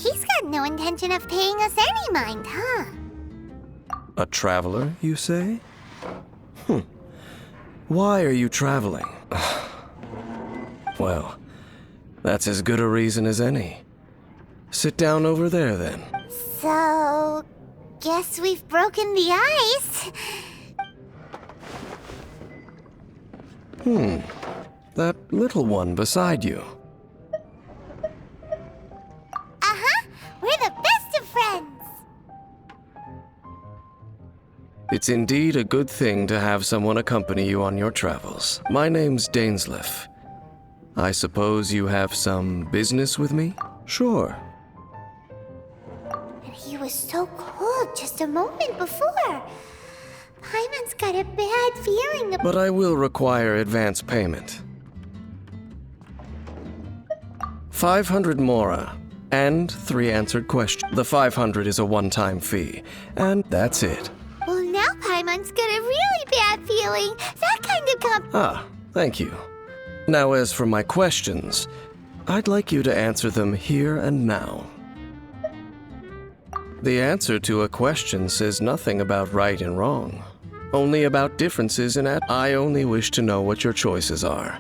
He's got no intention of paying us any mind, huh? A traveler, you say? Why are you traveling? Well, that's as good a reason as any. Sit down over there, then. So, guess we've broken the ice. That little one beside you. Uh-huh, we're the best of friends. It's indeed a good thing to have someone accompany you on your travels. My name's Dainslef. I suppose you have some business with me? Sure. And he was so cold just a moment before. Paimon's got a bad feeling about— But I will require advance payment. 500 mora, and 3 answered questions. The 500 is a one-time fee, and that's it. Well, now Paimon's got a really bad feeling. That kind of Ah, thank you. Now as for my questions, I'd like you to answer them here and now. The answer to a question says nothing about right and wrong, only about differences in I only wish to know what your choices are.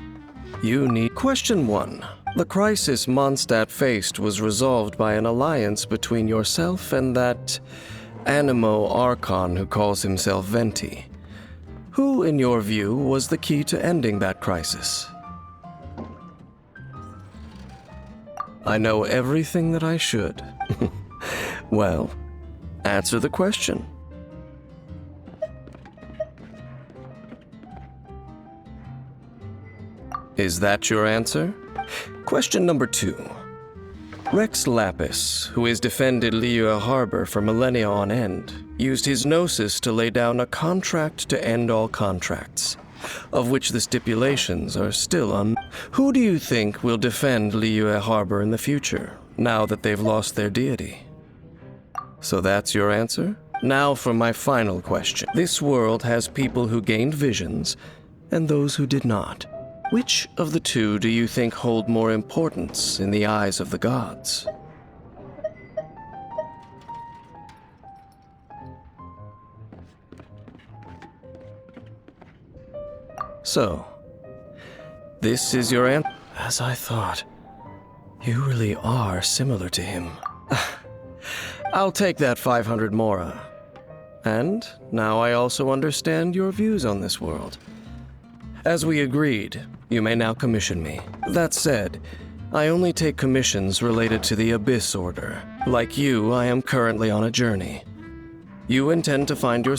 You need— Question 1. The crisis Mondstadt faced was resolved by an alliance between yourself and that Animo Archon who calls himself Venti. Who, in your view, was the key to ending that crisis? I know everything that I should. Well, answer the question. Is that your answer? Question number 2. Rex Lapis, who has defended Liyue Harbor for millennia on end, used his gnosis to lay down a contract to end all contracts, of which the stipulations are still Who do you think will defend Liyue Harbor in the future, now that they've lost their deity? So that's your answer? Now for my final question. This world has people who gained visions, and those who did not. Which of the two do you think hold more importance in the eyes of the gods? So, this is your answer? As I thought, you really are similar to him. I'll take that 500 mora. And now I also understand your views on this world. As we agreed, you may now commission me. That said, I only take commissions related to the Abyss Order. Like you, I am currently on a journey. You intend to find your—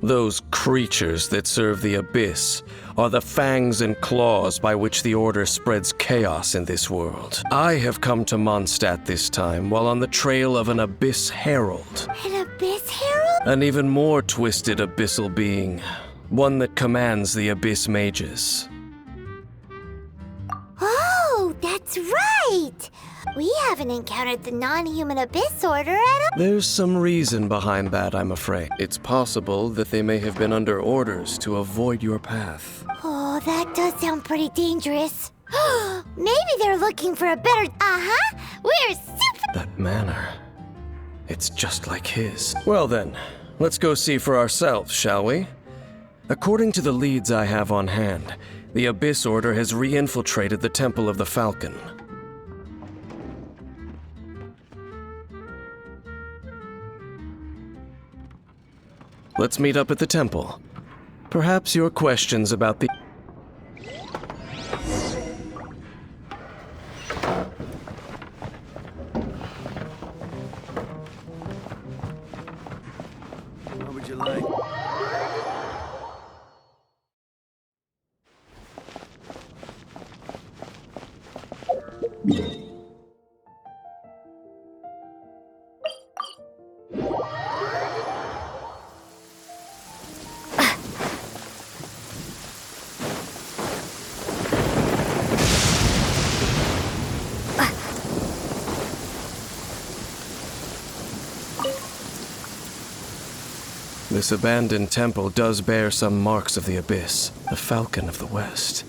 Those creatures that serve the Abyss are the fangs and claws by which the Order spreads chaos in this world. I have come to Mondstadt this time while on the trail of an Abyss Herald. An Abyss Herald? An even more twisted abyssal being. One that commands the Abyss Mages. Oh, that's right! We haven't encountered the non-human Abyss Order at all. There's some reason behind that, I'm afraid. It's possible that they may have been under orders to avoid your path. Oh, that does sound pretty dangerous. Maybe they're looking for a better— Uh-huh! We're super— That manner. It's just like his. Well then, let's go see for ourselves, shall we? According to the leads I have on hand, the Abyss Order has re-infiltrated the Temple of the Falcon. Let's meet up at the temple. Perhaps your questions about the— What would you like? This abandoned temple does bear some marks of the Abyss, the Falcon of the West.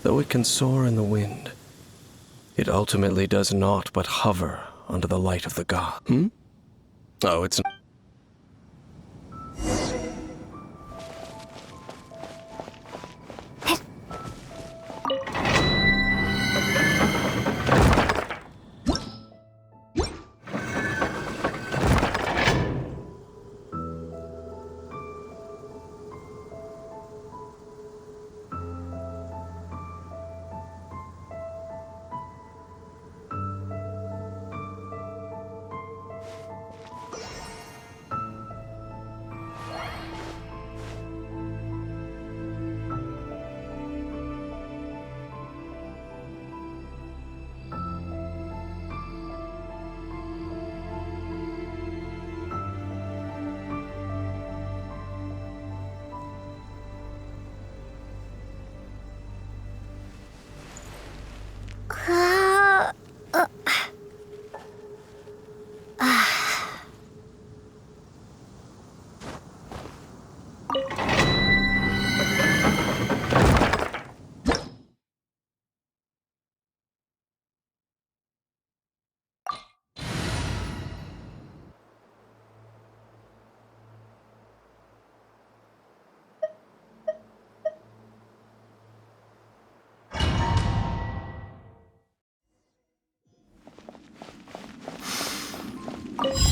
Though it can soar in the wind, It ultimately does naught but hover under the light of the god. Hmm? Oh, it's...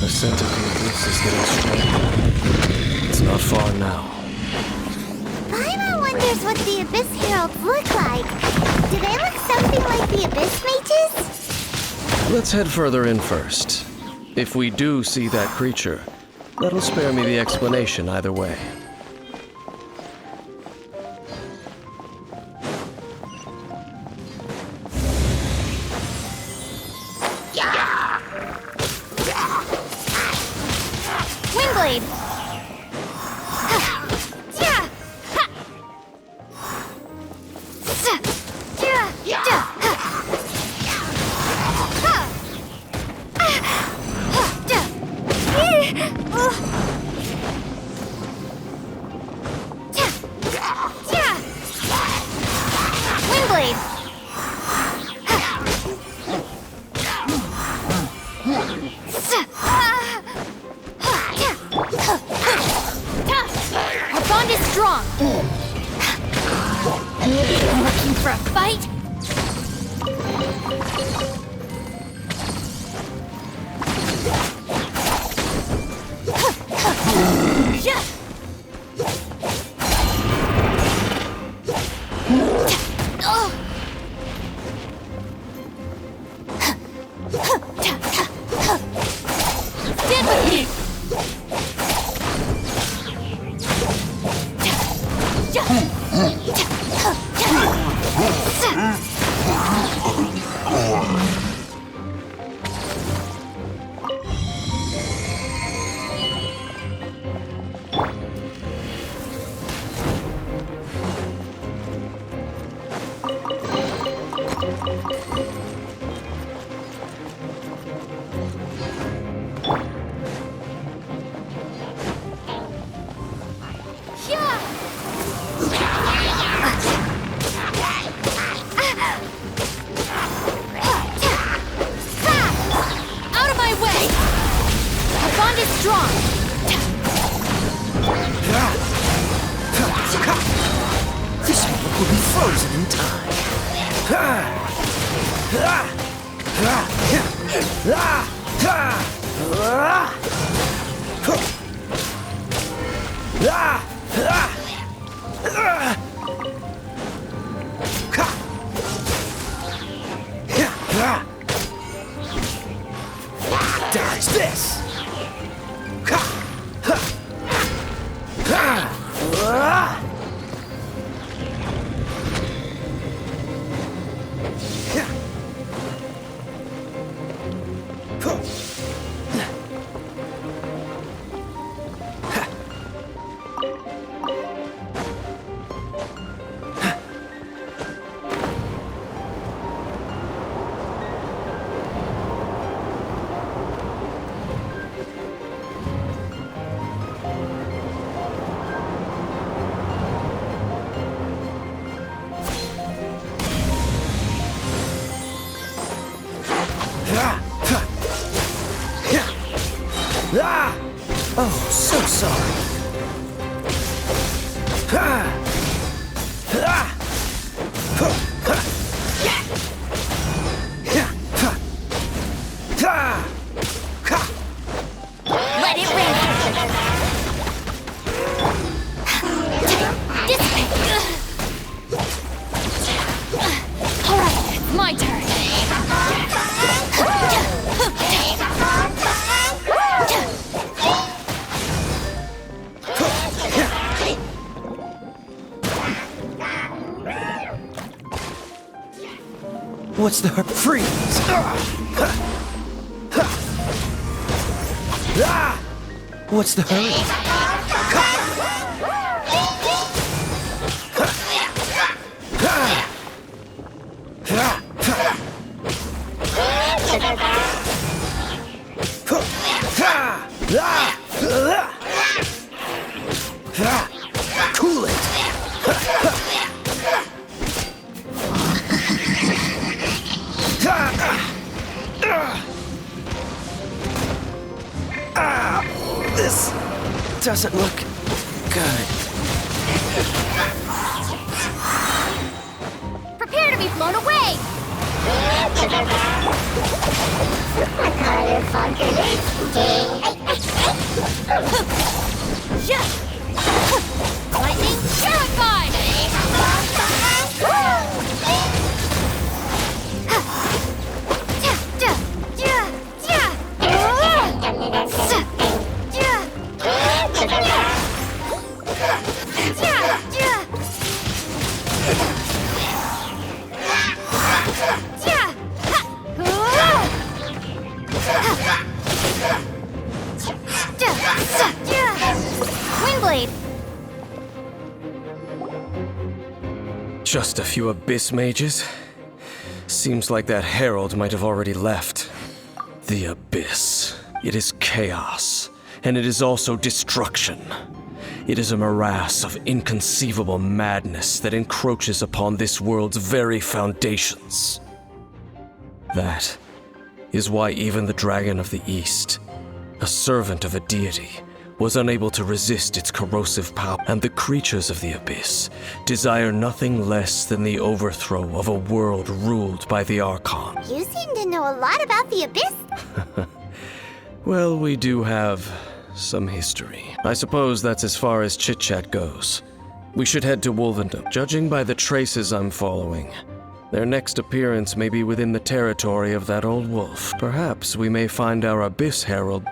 The scent of the abyss is getting stronger. It's not far now. Paimon wonders what the Abyss Heralds look like. Do they look something like the Abyss Mages? Let's head further in first. If we do see that creature, that'll spare me the explanation either way. Windblade! Our bond is strong. Looking for a fight? Stand with me! Out of my way! Our bond is strong! This one will be frozen in time. Dodge this! Let it rip! Dissipate! Alright, it's my turn! What's the hurt? Freeze! What's the hurry? Cool it! This doesn't look good. Prepare to be blown away! Lightning terrified! Windblade! Just a few abyss mages? Seems like that herald might have already left. The abyss. It is chaos, and it is also destruction. It is a morass of inconceivable madness that encroaches upon this world's very foundations. That is why even the Dragon of the East, a servant of a deity, was unable to resist its corrosive power, and the creatures of the abyss desire nothing less than the overthrow of a world ruled by the Archon. You seem to know a lot about the Abyss. Well, we do have some history. I suppose that's as far as chit-chat goes. We should head to Wolvendom. Judging by the traces I'm following, their next appearance may be within the territory of that old wolf. Perhaps we may find our Abyss Herald.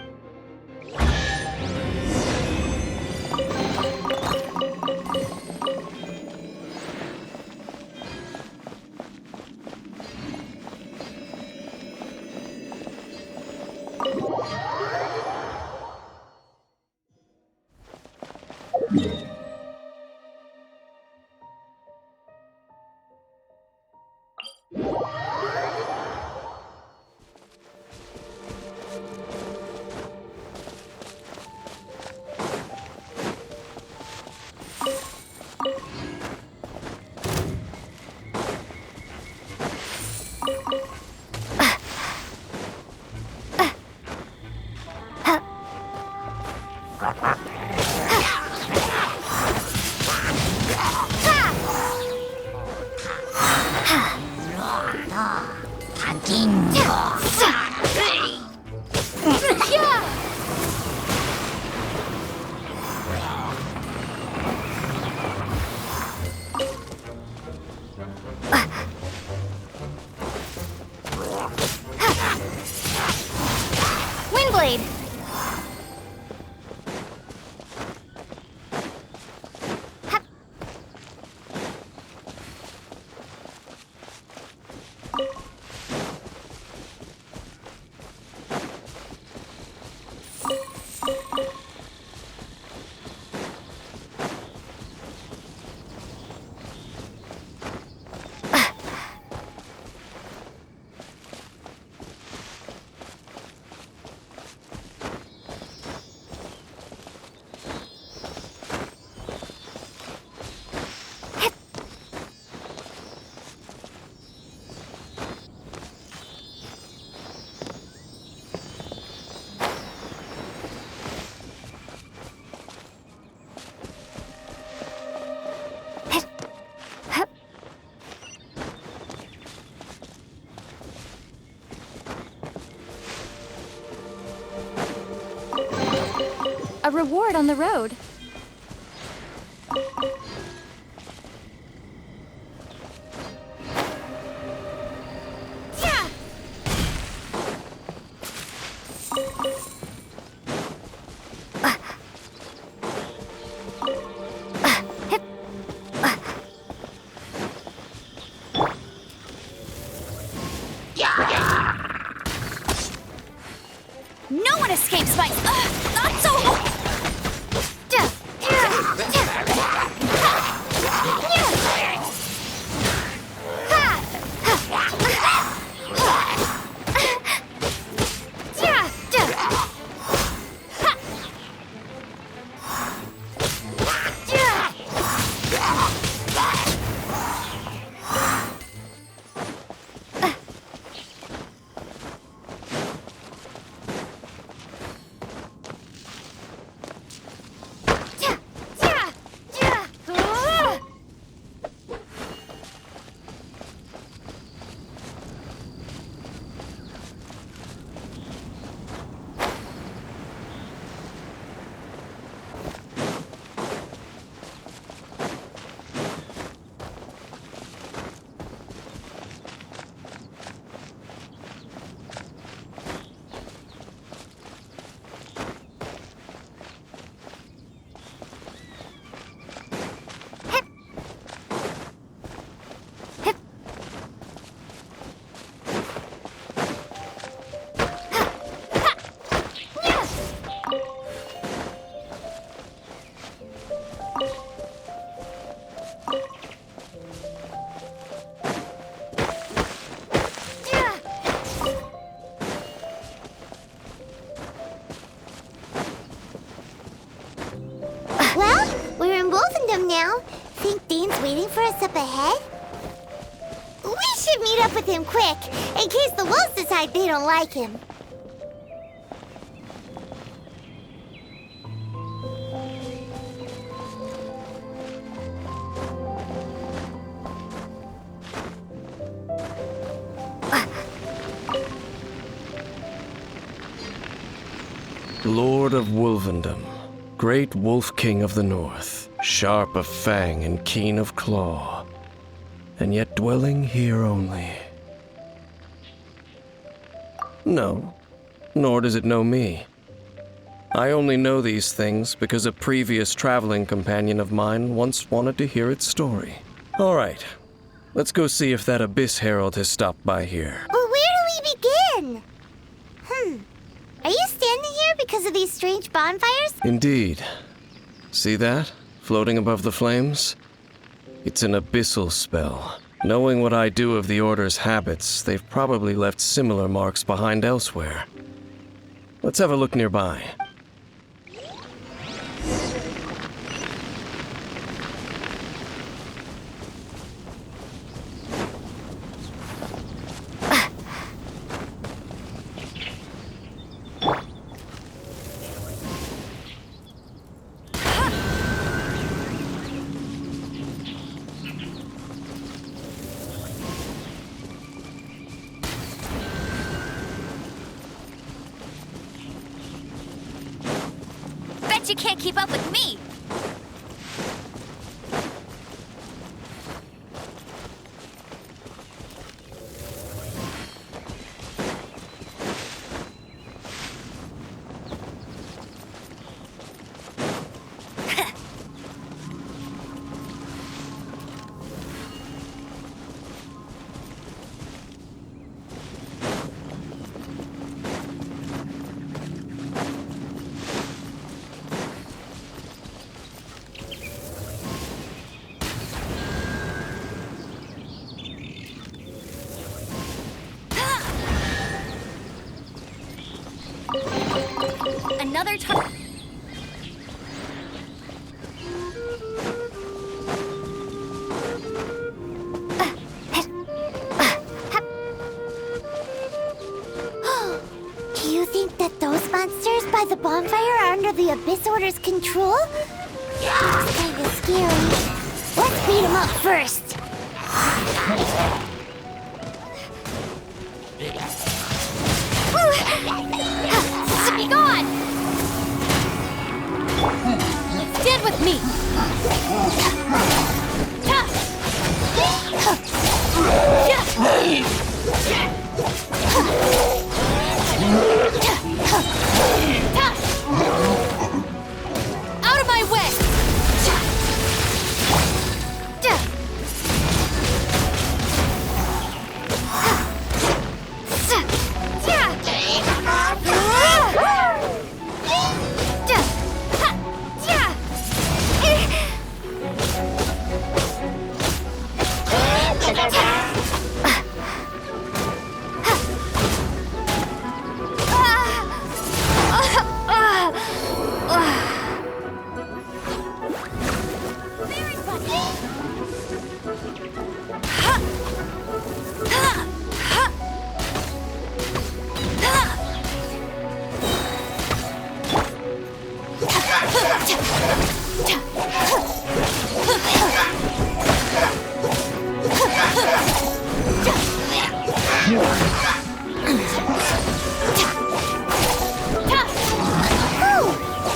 Windblade! a reward on the road. No one escapes my... not so... Now, think Dane's waiting for us up ahead? We should meet up with him quick, in case the wolves decide they don't like him. Lord of Wolvendom, great Wolf King of the North, sharp of fang and keen of claw, and yet dwelling here only. No, nor does it know me. I only know these things because a previous traveling companion of mine once wanted to hear its story. All right, let's go see if that Abyss Herald has stopped by here. But where do we begin? Are you standing here because of these strange bonfires? Indeed. See that? Floating above the flames? It's an abyssal spell. Knowing what I do of the Order's habits, they've probably left similar marks behind elsewhere. Let's have a look nearby. You can't keep up with me. Another time. Do you think that those monsters by the bonfire are under the Abyss Order's control? It's kind of scary. Let's beat them up first. Be gone! me! Out of my way!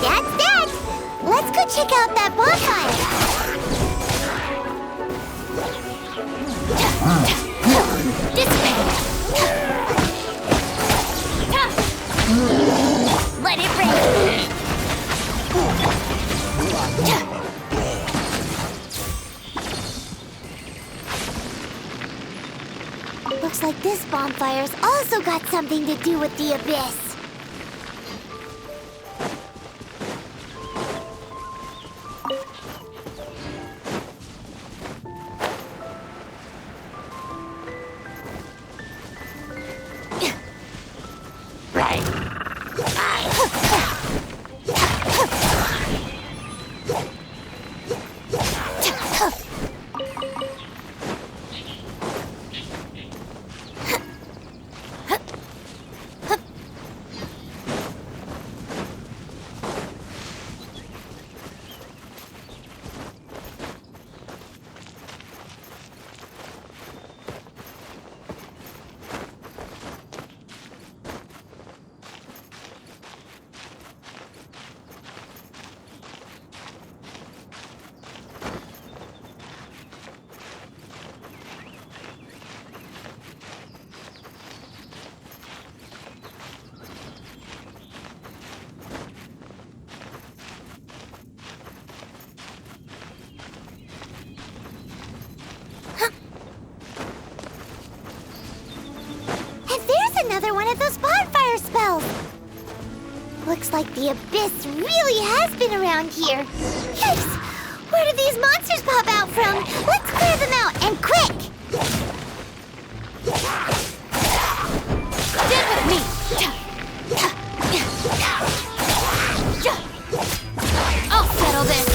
That's that! Let's go check out that bonfire! This way! Let it rain! Looks like this bonfire's also got something to do with the abyss. Another one of those bonfire spells! Looks like the abyss really has been around here. Yikes! Where did these monsters pop out from? Let's clear them out, and quick! Stand with me! I'll settle this!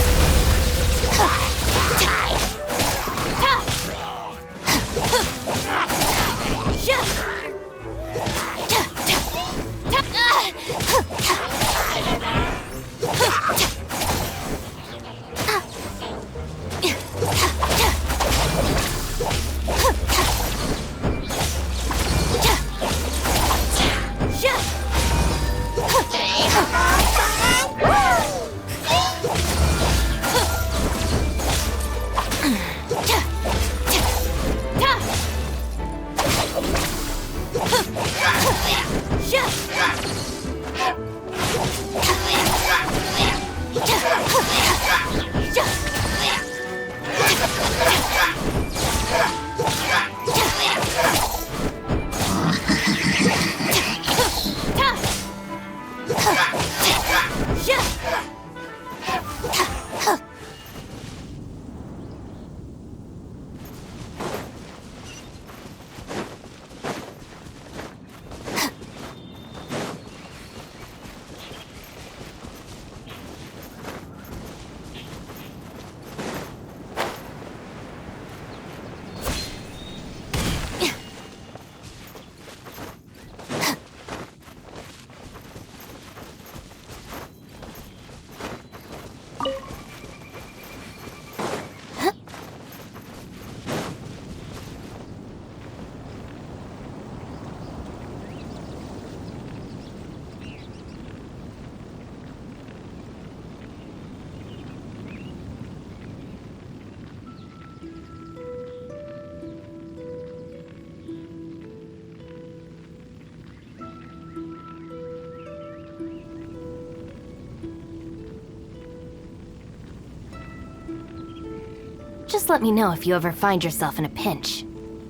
Just let me know if you ever find yourself in a pinch.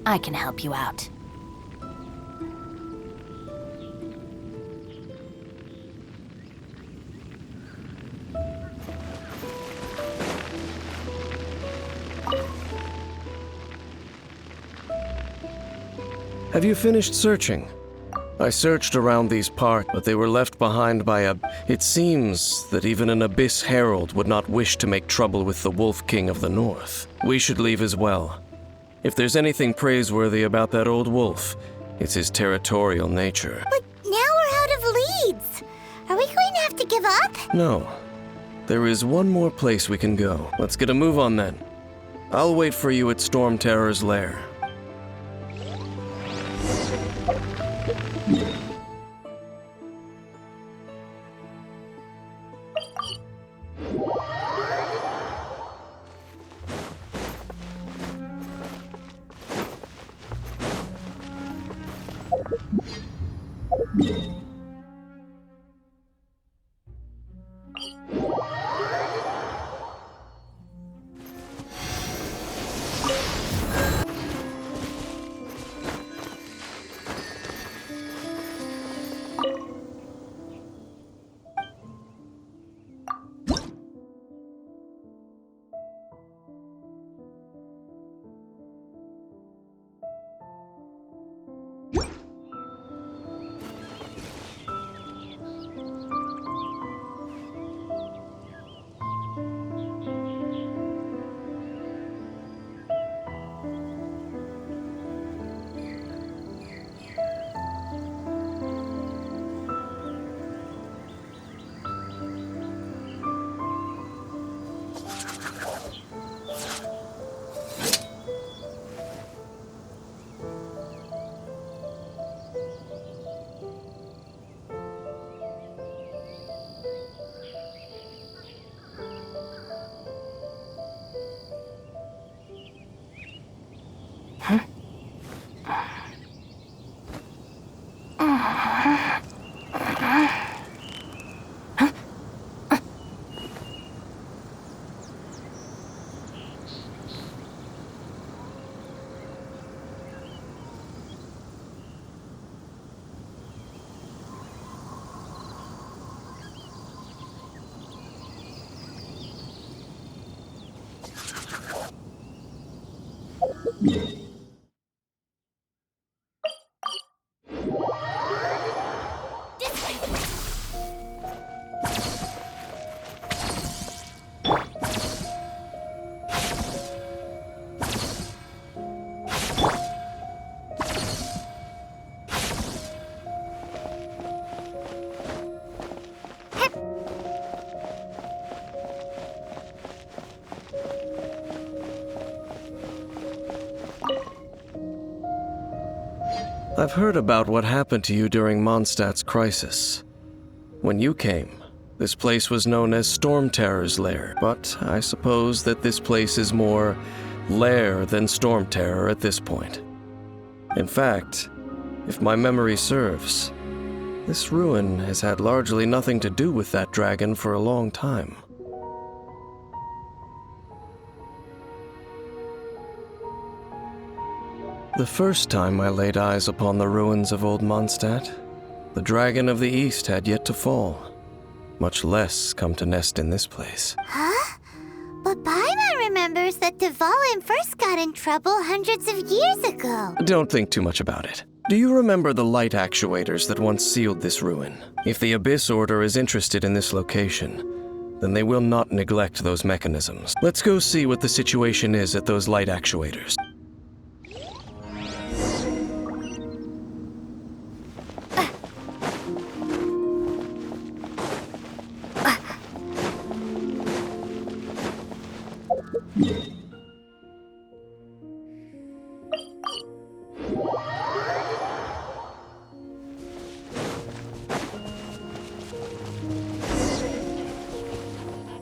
I can help you out. Have you finished searching? I searched around these parts, but they were left behind by a... It seems that even an Abyss Herald would not wish to make trouble with the Wolf King of the North. We should leave as well. If there's anything praiseworthy about that old wolf, it's his territorial nature. But now we're out of leads. Are we going to have to give up? No. There is one more place we can go. Let's get a move on then. I'll wait for you at Storm Terror's lair. I've heard about what happened to you during Mondstadt's crisis. When you came, this place was known as Storm Terror's lair, but I suppose that this place is more lair than Storm Terror at this point. In fact, if my memory serves, this ruin has had largely nothing to do with that dragon for a long time. The first time I laid eyes upon the ruins of old Mondstadt, the Dragon of the East had yet to fall, much less come to nest in this place. Huh? But Paimon remembers that Dvalin first got in trouble hundreds of years ago. Don't think too much about it. Do you remember the light actuators that once sealed this ruin? If the Abyss Order is interested in this location, then they will not neglect those mechanisms. Let's go see what the situation is at those light actuators.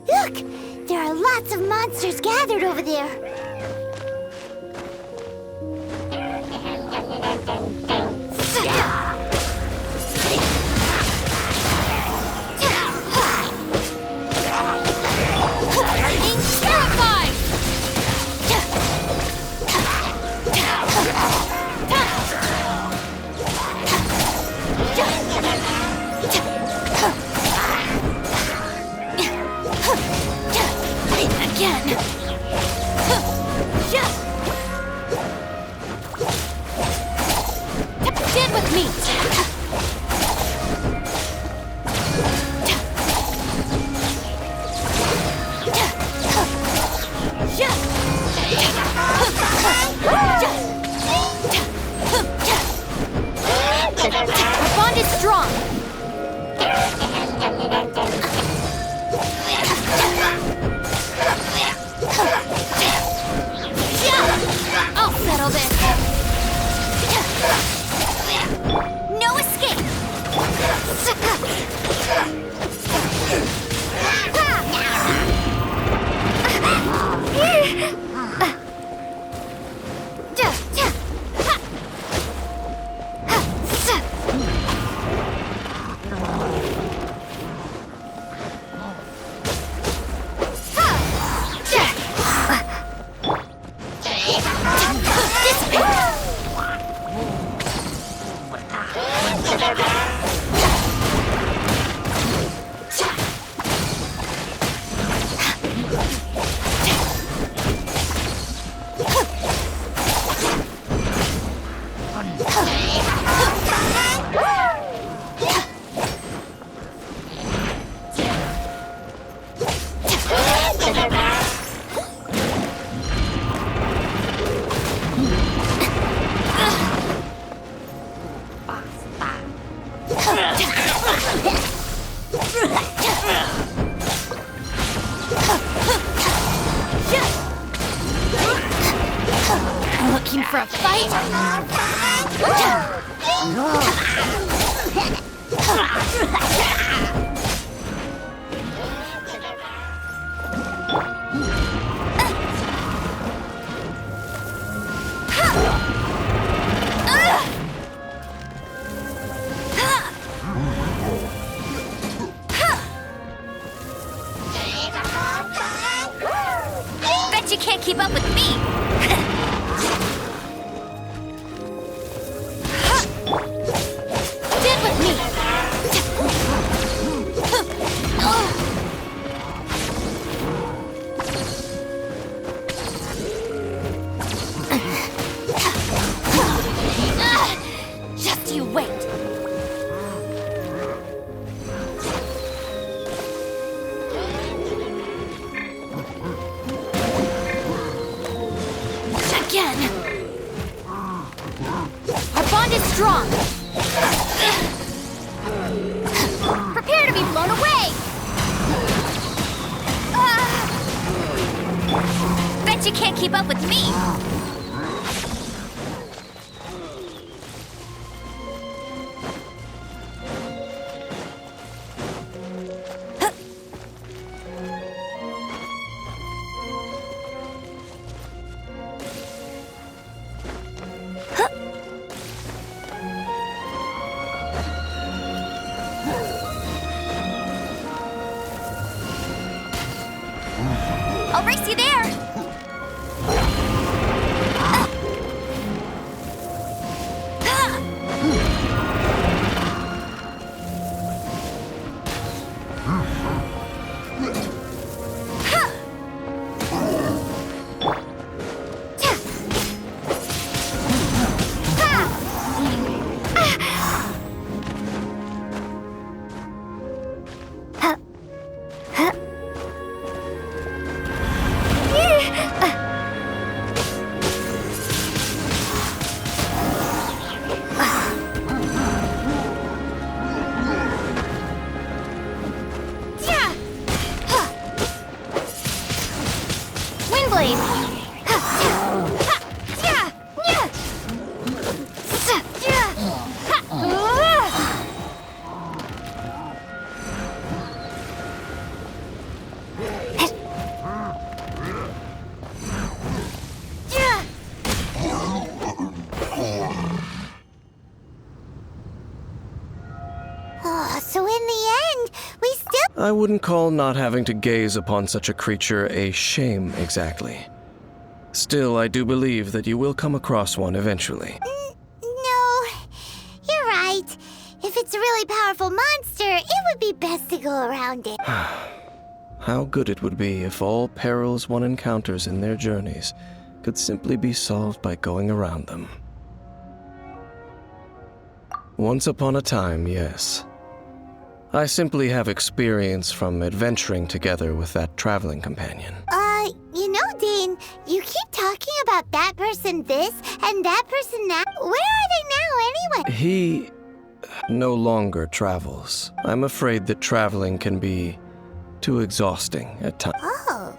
Look! There are lots of monsters gathered over there. Being terrified! Looking for a fight? Bet you can't keep up with me! Stand with me! Just you wait! Again! Our bond is strong! Prepare to be blown away! Bet you can't keep up with me! I'll race you there! So in the end, we still... I wouldn't call not having to gaze upon such a creature a shame exactly. Still, I do believe that you will come across one eventually. No, you're right. If it's a really powerful monster, it would be best to go around it. How good it would be if all perils one encounters in their journeys could simply be solved by going around them. Once upon a time, yes. I simply have experience from adventuring together with that traveling companion. You know, Dane, you keep talking about that person this and that person that. Where are they now, anyway? He no longer travels. I'm afraid that traveling can be too exhausting at times. Oh,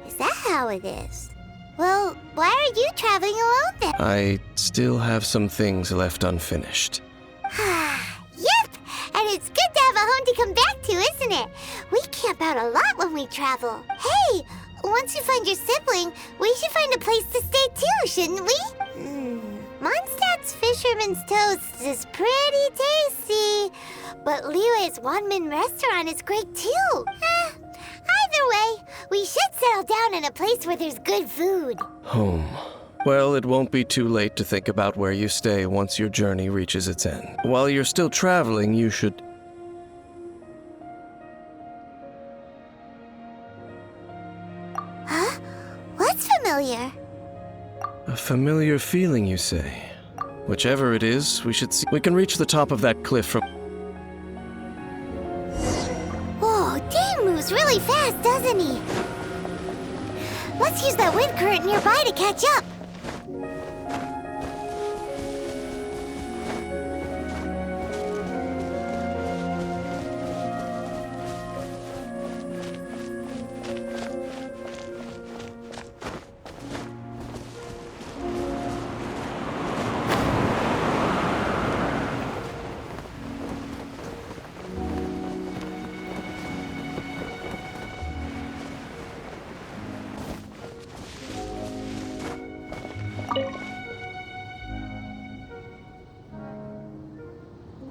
is that how it is? Well, why are you traveling alone then? I still have some things left unfinished. Yep, and it's good to have a home to come back to, isn't it? We camp out a lot when we travel. Hey, once you find your sibling, we should find a place to stay too, shouldn't we? Mondstadt's Fisherman's Toast is pretty tasty, but Liyue's one-man restaurant is great too. Either way, we should settle down in a place where there's good food. Home. Well, it won't be too late to think about where you stay once your journey reaches its end. While you're still traveling, you should... Huh? What's familiar? A familiar feeling, you say? Whichever it is, we should see... We can reach the top of that cliff from... Whoa, Dane moves really fast, doesn't he? Let's use that wind current nearby to catch up.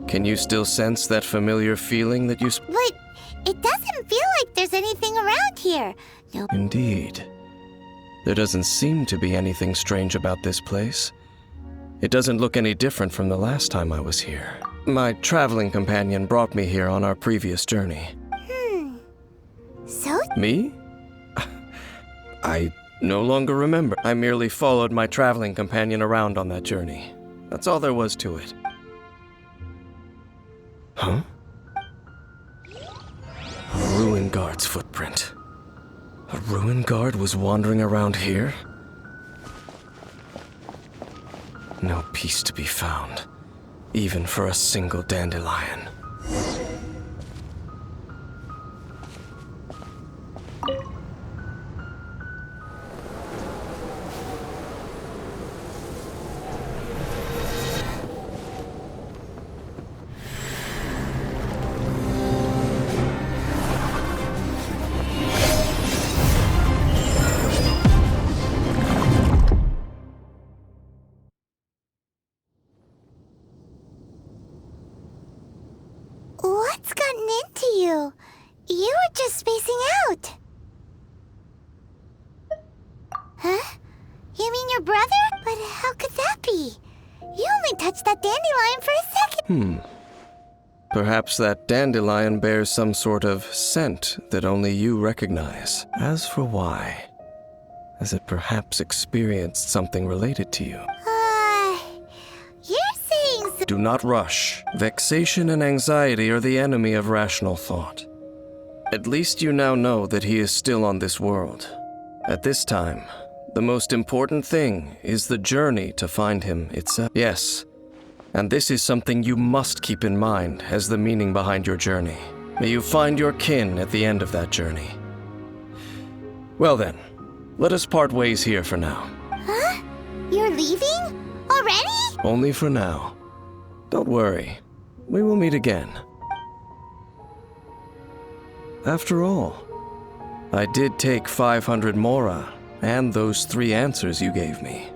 Can you still sense that familiar feeling that you... But it doesn't feel like there's anything around here. No. Indeed. There doesn't seem to be anything strange about this place. It doesn't look any different from the last time I was here. My traveling companion brought me here on our previous journey. So? Me? I no longer remember. I merely followed my traveling companion around on that journey. That's all there was to it. Huh? A ruin guard's footprint. A ruin guard was wandering around here? No peace to be found, even for a single dandelion. What's gotten into you? You were just spacing out. Huh? You mean your brother? But how could that be? You only touched that dandelion for a second. Perhaps that dandelion bears some sort of scent that only you recognize. As for why, has it perhaps experienced something related to you? You're saying so. Do not rush. Vexation and anxiety are the enemy of rational thought. At least you now know that he is still on this world. At this time, the most important thing is the journey to find him itself. Yes, and this is something you must keep in mind as the meaning behind your journey. May you find your kin at the end of that journey. Well then, let us part ways here for now. Huh? You're leaving? Already? Only for now. Don't worry, we will meet again. After all, I did take 500 mora and those 3 answers you gave me.